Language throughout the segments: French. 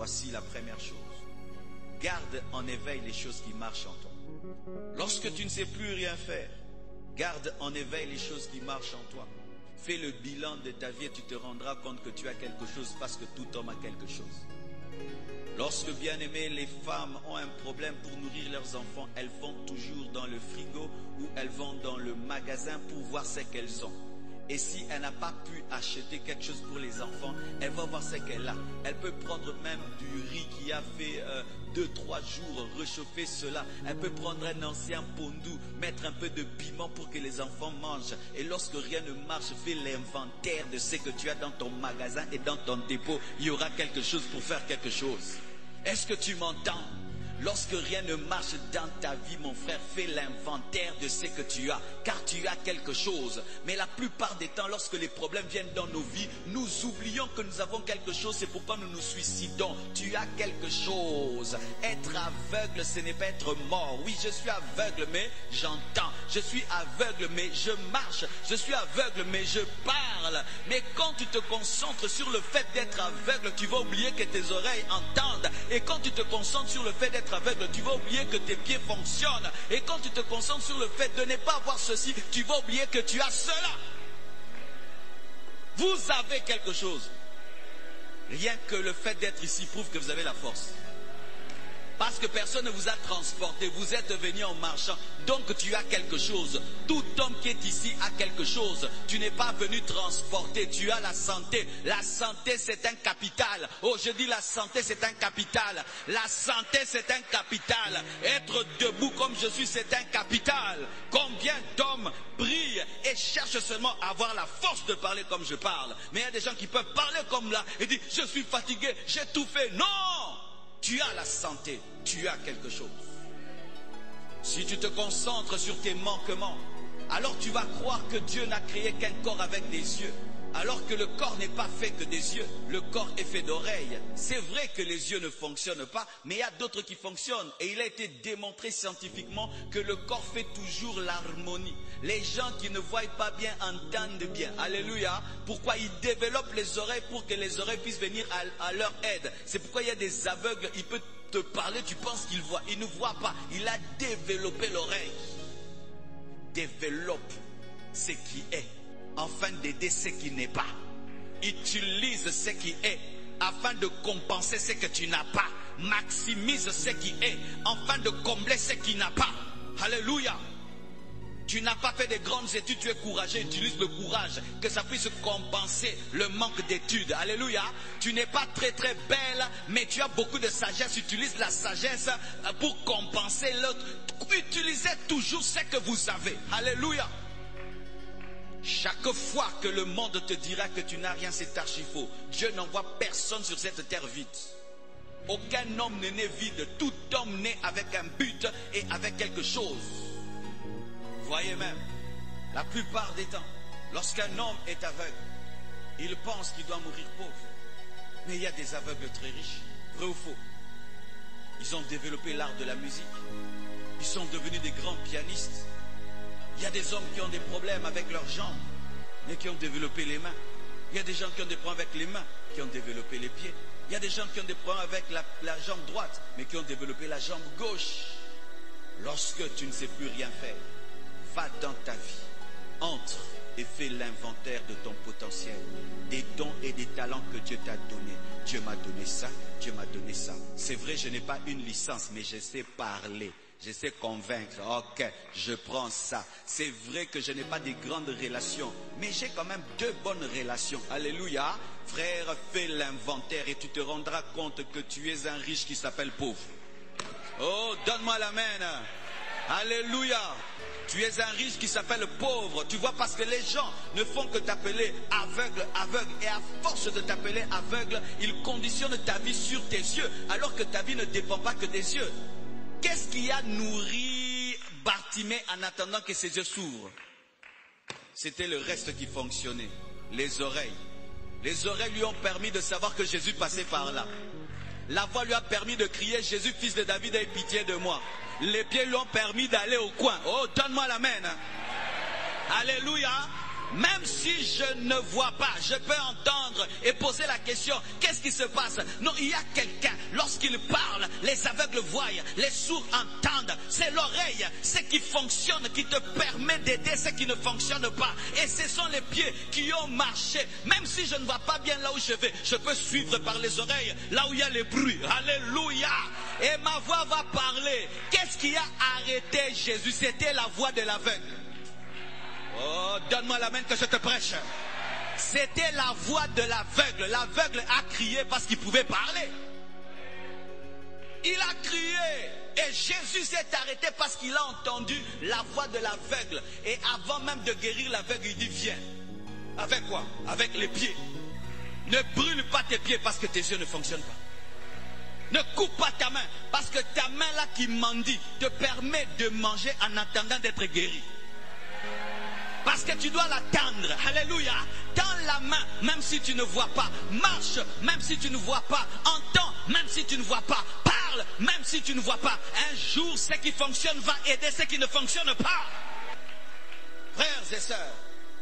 Voici la première chose. Garde en éveil les choses qui marchent en toi. Lorsque tu ne sais plus rien faire, garde en éveil les choses qui marchent en toi. Fais le bilan de ta vie et tu te rendras compte que tu as quelque chose parce que tout homme a quelque chose. Lorsque, bien aimé, les femmes ont un problème pour nourrir leurs enfants, elles vont toujours dans le frigo ou elles vont dans le magasin pour voir ce qu'elles ont. Et si elle n'a pas pu acheter quelque chose pour les enfants, elle va voir ce qu'elle a. Elle peut prendre même du riz qui a fait 2-3 jours, réchauffer cela. Elle peut prendre un ancien pondou, mettre un peu de piment pour que les enfants mangent. Et lorsque rien ne marche, fais l'inventaire de ce que tu as dans ton magasin et dans ton dépôt. Il y aura quelque chose pour faire quelque chose. Est-ce que tu m'entends? Lorsque rien ne marche dans ta vie, mon frère, fais l'inventaire de ce que tu as, car tu as quelque chose. Mais la plupart des temps, lorsque les problèmes viennent dans nos vies, nous oublions que nous avons quelque chose, c'est pourquoi nous nous suicidons. Tu as quelque chose. Être aveugle, ce n'est pas être mort. Oui, je suis aveugle, mais j'entends. Je suis aveugle, mais je marche. Je suis aveugle, mais je parle. Mais quand tu te concentres sur le fait d'être aveugle, tu vas oublier que tes oreilles entendent. Et quand tu te concentres sur le fait d'être aveugle, tu vas oublier que tes pieds fonctionnent. Et quand tu te concentres sur le fait de ne pas avoir ceci, tu vas oublier que tu as cela. Vous avez quelque chose. Rien que le fait d'être ici prouve que vous avez la force. Parce que personne ne vous a transporté, vous êtes venu en marchant, donc tu as quelque chose. Tout homme qui est ici a quelque chose. Tu n'es pas venu transporter, tu as la santé. La santé c'est un capital. Oh, je dis la santé c'est un capital. La santé c'est un capital. Être debout comme je suis c'est un capital. Combien d'hommes brillent et cherchent seulement à avoir la force de parler comme je parle. Mais il y a des gens qui peuvent parler comme là et dire je suis fatigué, j'ai tout fait. Non! Tu as la santé, tu as quelque chose. Si tu te concentres sur tes manquements, alors tu vas croire que Dieu n'a créé qu'un corps avec des yeux. Alors que le corps n'est pas fait que des yeux, le corps est fait d'oreilles. C'est vrai que les yeux ne fonctionnent pas, mais il y a d'autres qui fonctionnent. Et il a été démontré scientifiquement que le corps fait toujours l'harmonie. Les gens qui ne voient pas bien entendent bien. Alléluia. Pourquoi ils développent les oreilles pour que les oreilles puissent venir à leur aide. C'est pourquoi il y a des aveugles, il peut te parler, tu penses qu'il voit. Il ne voit pas. Il a développé l'oreille. Développe ce qui est, afin d'aider ce qui n'est pas. Utilise ce qui est afin de compenser ce que tu n'as pas. Maximise ce qui est afin de combler ce qui n'a pas. Alléluia. Tu n'as pas fait de grandes études, tu es courageux, utilise le courage, que ça puisse compenser le manque d'études. Alléluia. Tu n'es pas très très belle, mais tu as beaucoup de sagesse, utilise la sagesse pour compenser l'autre. Utilisez toujours ce que vous avez. Alléluia. Chaque fois que le monde te dira que tu n'as rien, c'est archi faux. Dieu n'envoie personne sur cette terre vide. Aucun homme n'est né vide. Tout homme naît avec un but et avec quelque chose. Voyez même, la plupart des temps, lorsqu'un homme est aveugle, il pense qu'il doit mourir pauvre. Mais il y a des aveugles très riches. Vrai ou faux? Ils ont développé l'art de la musique. Ils sont devenus des grands pianistes. Il y a des hommes qui ont des problèmes avec leurs jambes, mais qui ont développé les mains. Il y a des gens qui ont des problèmes avec les mains, qui ont développé les pieds. Il y a des gens qui ont des problèmes avec la jambe droite, mais qui ont développé la jambe gauche. Lorsque tu ne sais plus rien faire, va dans ta vie, entre et fais l'inventaire de ton potentiel, des dons et des talents que Dieu t'a donnés. Dieu m'a donné ça, Dieu m'a donné ça. C'est vrai, je n'ai pas une licence, mais je sais parler. Je sais convaincre, ok, je prends ça. C'est vrai que je n'ai pas de grandes relations, mais j'ai quand même 2 bonnes relations. Alléluia. Frère, fais l'inventaire et tu te rendras compte que tu es un riche qui s'appelle pauvre. Oh, donne-moi l'amen. Alléluia. Tu es un riche qui s'appelle pauvre. Tu vois, parce que les gens ne font que t'appeler aveugle, aveugle. Et à force de t'appeler aveugle, ils conditionnent ta vie sur tes yeux, alors que ta vie ne dépend pas que des yeux. Qu'est-ce qui a nourri Bartimée en attendant que ses yeux s'ouvrent? C'était le reste qui fonctionnait. Les oreilles. Les oreilles lui ont permis de savoir que Jésus passait par là. La voix lui a permis de crier, Jésus, fils de David, aie pitié de moi. Les pieds lui ont permis d'aller au coin. Oh, donne-moi l'amen. Alléluia. Même si je ne vois pas, je peux entendre et poser la question, qu'est-ce qui se passe? Non, il y a quelqu'un, lorsqu'il parle, les aveugles voient, les sourds entendent. C'est l'oreille, ce qui fonctionne, qui te permet d'aider ce qui ne fonctionne pas. Et ce sont les pieds qui ont marché. Même si je ne vois pas bien là où je vais, je peux suivre par les oreilles, là où il y a les bruits. Alléluia! Et ma voix va parler. Qu'est-ce qui a arrêté Jésus? C'était la voix de l'aveugle. Oh, donne-moi la main que je te prêche. C'était la voix de l'aveugle. L'aveugle a crié parce qu'il pouvait parler. Il a crié. Et Jésus s'est arrêté parce qu'il a entendu la voix de l'aveugle. Et avant même de guérir l'aveugle, il dit viens. Avec quoi? Avec les pieds. Ne brûle pas tes pieds parce que tes yeux ne fonctionnent pas. Ne coupe pas ta main parce que ta main là qui mendie te permet de manger en attendant d'être guéri. Parce que tu dois l'attendre. Alléluia. Tends la main, même si tu ne vois pas. Marche, même si tu ne vois pas. Entends, même si tu ne vois pas. Parle, même si tu ne vois pas. Un jour, ce qui fonctionne va aider ce qui ne fonctionne pas. Frères et sœurs,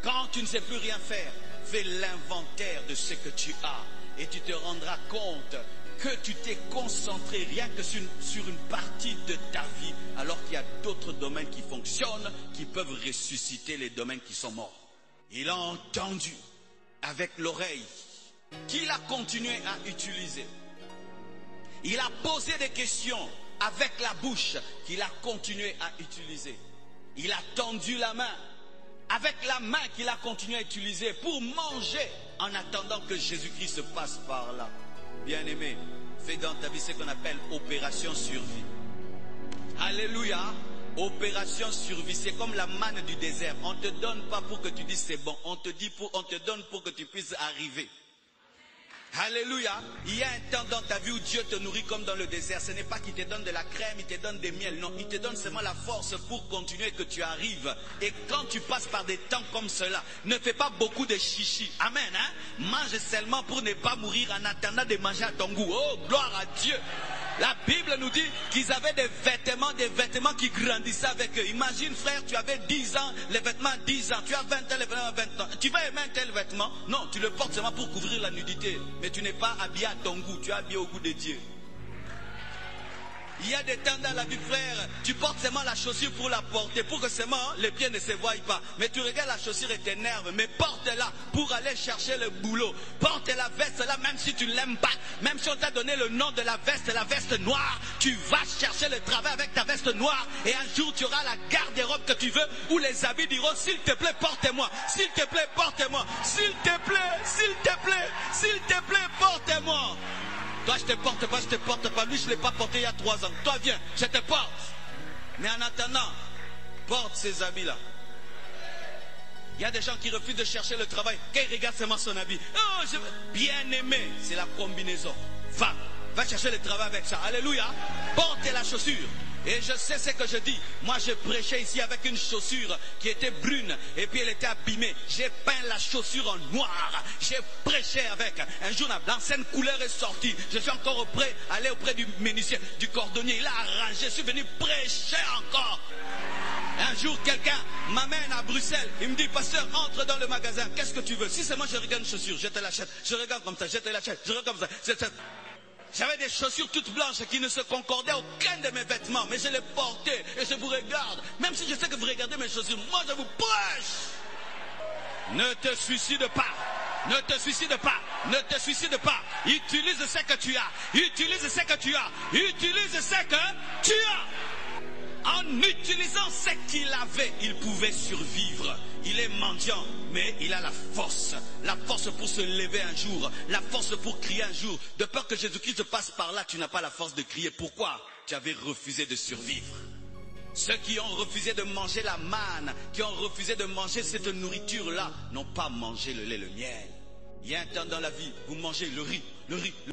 quand tu ne sais plus rien faire, fais l'inventaire de ce que tu as. Et tu te rendras compte que tu t'es concentré rien que sur une partie de ta vie, alors qu'il y a d'autres domaines qui fonctionnent, qui peuvent ressusciter les domaines qui sont morts. Il a entendu avec l'oreille, qu'il a continué à utiliser. Il a posé des questions avec la bouche, qu'il a continué à utiliser. Il a tendu la main, avec la main qu'il a continué à utiliser pour manger, en attendant que Jésus-Christ se passe par là. Bien-aimé, fais dans ta vie ce qu'on appelle opération survie. Alléluia. Opération survie, c'est comme la manne du désert. On ne te donne pas pour que tu dises c'est bon. On te donne pour que tu puisses arriver. Alléluia. Il y a un temps dans ta vie où Dieu te nourrit comme dans le désert. Ce n'est pas qu'il te donne de la crème, il te donne des miels. Non, il te donne seulement la force pour continuer que tu arrives. Et quand tu passes par des temps comme cela, ne fais pas beaucoup de chichi. Amen. Hein? Mange seulement pour ne pas mourir en attendant de manger à ton goût. Oh, gloire à Dieu. La Bible nous dit qu'ils avaient des vêtements qui grandissaient avec eux. Imagine frère, tu avais 10 ans, les vêtements 10 ans. Tu as 20 ans, les vêtements 20 ans. Tu vas aimer un tel vêtement? Non, tu le portes seulement pour couvrir la nudité. Mais tu n'es pas habillé à ton goût, tu es habillé au goût de Dieu. Il y a des temps dans la vie, frère, tu portes seulement la chaussure pour la porter, pour que seulement les pieds ne se voient pas. Mais tu regardes la chaussure et t'énerve, mais porte-la pour aller chercher le boulot. Porte la veste là, même si tu ne l'aimes pas. Même si on t'a donné le nom de la veste noire, tu vas chercher le travail avec ta veste noire. Et un jour, tu auras la garde-robe que tu veux, où les habits diront, s'il te plaît, porte-moi. S'il te plaît, porte-moi. S'il te plaît, s'il te plaît, s'il te plaît, porte-moi. Toi, je te porte pas. Lui, je ne l'ai pas porté il y a 3 ans. Toi, viens, je te porte. Mais en attendant, porte ces habits-là. Il y a des gens qui refusent de chercher le travail. Quand ils regardent seulement son habit. Oh, bien aimé, c'est la combinaison. Va chercher le travail avec ça. Alléluia. Porte la chaussure. Et je sais ce que je dis. Moi, je prêchais ici avec une chaussure qui était brune et puis elle était abîmée. J'ai peint la chaussure en noir. J'ai prêché avec. Un jour, l'ancienne couleur est sortie. Je suis encore allé auprès du menuisier, du cordonnier. Il a arrangé. Je suis venu prêcher encore. Un jour, quelqu'un m'amène à Bruxelles. Il me dit, pasteur, entre dans le magasin. Qu'est-ce que tu veux? Si seulement je regarde une chaussure, je te l'achète. Je regarde comme ça, je te l'achète. Je regarde comme ça. J'avais des chaussures toutes blanches qui ne se concordaient à aucun de mes vêtements. Mais je les portais et je vous regarde. Même si je sais que vous regardez mes chaussures, moi je vous prêche. Ne te suicide pas. Ne te suicide pas. Ne te suicide pas. Utilise ce que tu as. Utilise ce que tu as. Utilise ce que tu as. En utilisant ce qu'il avait, il pouvait survivre. Il est mendiant, mais il a la force pour se lever un jour, la force pour crier un jour. De peur que Jésus-Christ passe par là, tu n'as pas la force de crier. Pourquoi? Tu avais refusé de survivre. Ceux qui ont refusé de manger la manne, qui ont refusé de manger cette nourriture-là, n'ont pas mangé le lait, le miel. Il y a un temps dans la vie, vous mangez le riz,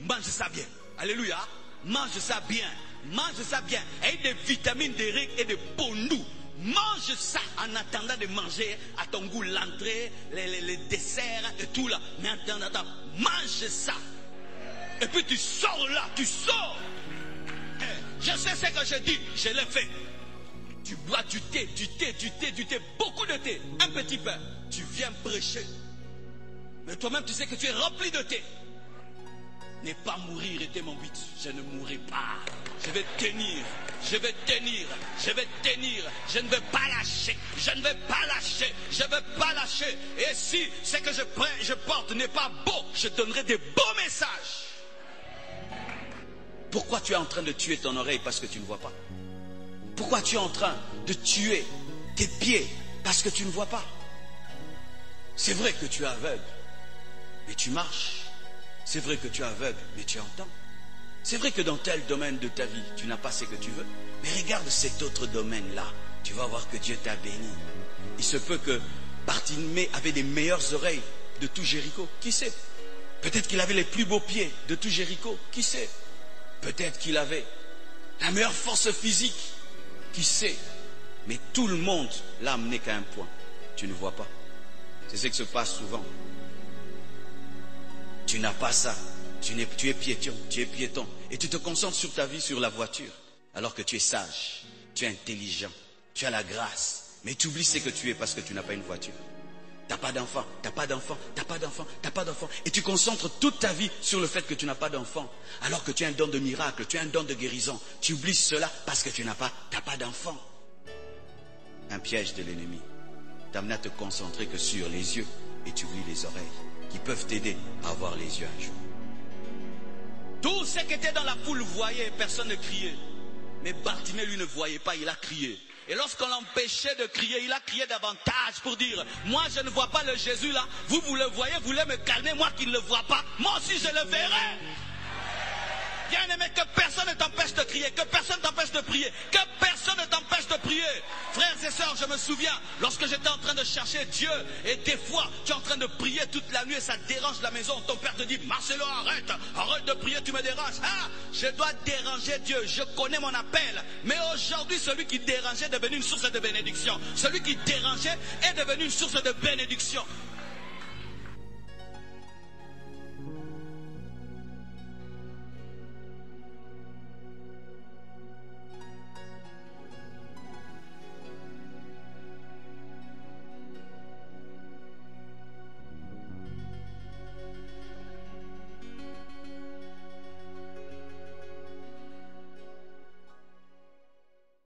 mange ça bien. Alléluia, mange ça bien. Mange ça bien. Et des vitamines, des riz et des pondous. Mange ça en attendant de manger à ton goût l'entrée, les desserts et tout là. Mais en attendant, mange ça. Et puis tu sors là, tu sors. Je sais ce que je dis, je l'ai fait. Tu bois du thé, beaucoup de thé. Un petit type, tu viens prêcher. Mais toi-même, tu sais que tu es rempli de thé. Ne pas mourir était mon but. Je ne mourrai pas. Je vais tenir. Je vais tenir. Je vais tenir. Je ne vais pas lâcher. Je ne vais pas lâcher. Je ne vais pas lâcher. Et si ce que je porte n'est pas beau, je donnerai des beaux messages. Pourquoi tu es en train de tuer ton oreille parce que tu ne vois pas? Pourquoi tu es en train de tuer tes pieds parce que tu ne vois pas? C'est vrai que tu es aveugle, mais tu marches. C'est vrai que tu es aveugle, mais tu entends. C'est vrai que dans tel domaine de ta vie, tu n'as pas ce que tu veux. Mais regarde cet autre domaine-là. Tu vas voir que Dieu t'a béni. Il se peut que Bartimée avait les meilleures oreilles de tout Jéricho. Qui sait? Peut-être qu'il avait les plus beaux pieds de tout Jéricho. Qui sait? Peut-être qu'il avait la meilleure force physique. Qui sait? Mais tout le monde l'a amené qu'à un point. Tu ne vois pas. C'est ce qui se passe souvent. Tu n'as pas ça. Tu es piéton. Et tu te concentres sur ta vie, sur la voiture. Alors que tu es sage, tu es intelligent, tu as la grâce. Mais tu oublies ce que tu es parce que tu n'as pas une voiture. Tu n'as pas d'enfant, tu n'as pas d'enfant, tu n'as pas d'enfant, tu n'as pas d'enfant. Et tu concentres toute ta vie sur le fait que tu n'as pas d'enfant. Alors que tu as un don de miracle, tu as un don de guérison. Tu oublies cela parce que tu n'as pas d'enfant. Un piège de l'ennemi t'amène à te concentrer que sur les yeux et tu oublies les oreilles qui peuvent t'aider à avoir les yeux un jour. Tous ceux qui étaient dans la foule voyaient, personne ne criait. Mais Bartimée, lui, ne voyait pas, il a crié. Et lorsqu'on l'empêchait de crier, il a crié davantage pour dire, moi je ne vois pas le Jésus là, vous le voyez, vous voulez me calmer, moi qui ne le vois pas, moi aussi je le verrai. Bien aimé, que personne ne t'empêche de crier, que personne ne t'empêche de prier, que personne ne t'empêche de prier. Frères et sœurs, je me souviens, lorsque j'étais en train de chercher Dieu, et des fois, tu es en train de prier toute la nuit et ça dérange la maison, ton père te dit, Marcelo, arrête de prier, tu me déranges. Ah, je dois déranger Dieu, je connais mon appel. Mais aujourd'hui, celui qui dérangeait est devenu une source de bénédiction. Celui qui dérangeait est devenu une source de bénédiction.